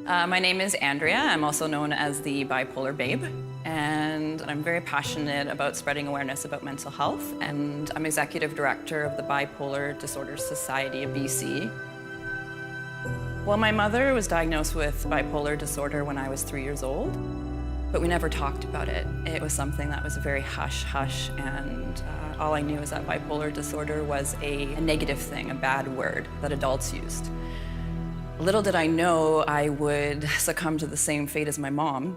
My name is Andrea. I'm also known as the bipolar babe, and I'm very passionate about spreading awareness about mental health, and I'm executive director of the Bipolar Disorders Society of BC. Well, my mother was diagnosed with bipolar disorder when I was 3 years old, but we never talked about it. It was something that was very hush-hush, and all I knew is that bipolar disorder was a negative thing, a bad word that adults used. Little did I know I would succumb to the same fate as my mom.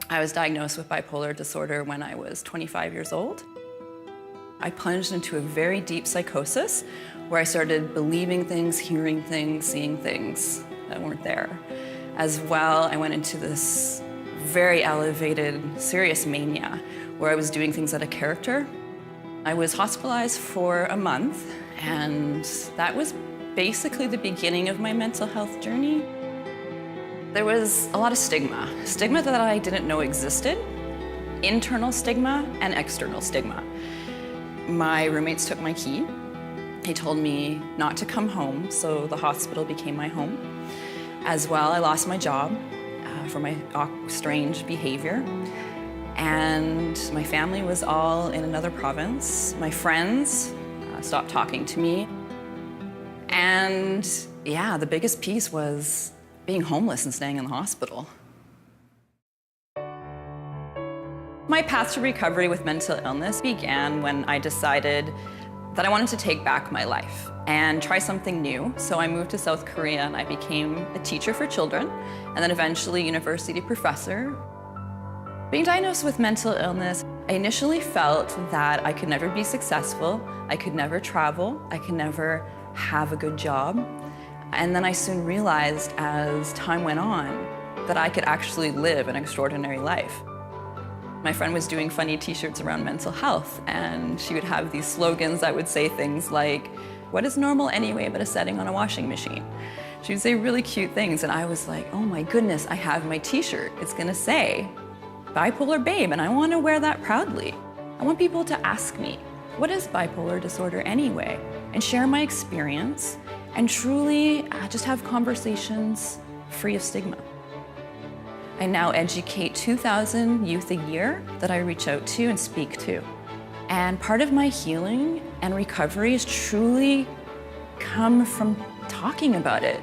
I was diagnosed with bipolar disorder when I was 25 years old. I plunged into a very deep psychosis where I started believing things, hearing things, seeing things that weren't there. As well, I went into this very elevated, serious mania where I was doing things out of character. I was hospitalized for a month, and that was basically the beginning of my mental health journey. There was a lot of stigma that I didn't know existed, internal stigma and external stigma. My roommates took my key. They told me not to come home, so the hospital became my home. As well, I lost my job for my strange behavior. And my family was all in another province. My friends stopped talking to me. And yeah, the biggest piece was being homeless and staying in the hospital. My path to recovery with mental illness began when I decided that I wanted to take back my life and try something new. So I moved to South Korea and I became a teacher for children, and then eventually university professor. Being diagnosed with mental illness, I initially felt that I could never be successful, I could never travel, I could never have a good job. And then I soon realized as time went on that I could actually live an extraordinary life. My friend was doing funny t-shirts around mental health, and she would have these slogans that would say things like, "What is normal anyway but a setting on a washing machine?" She would say really cute things, and I was like, oh my goodness, I have my t-shirt. It's gonna say, bipolar babe, and I want to wear that proudly. I want people to ask me, what is bipolar disorder anyway? And share my experience and truly just have conversations free of stigma. I now educate 2,000 youth a year that I reach out to and speak to. And part of my healing and recovery is truly come from talking about it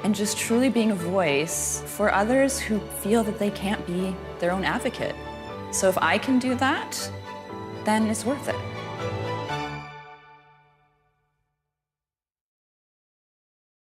and just truly being a voice for others who feel that they can't be their own advocate. So if I can do that, then it's worth it.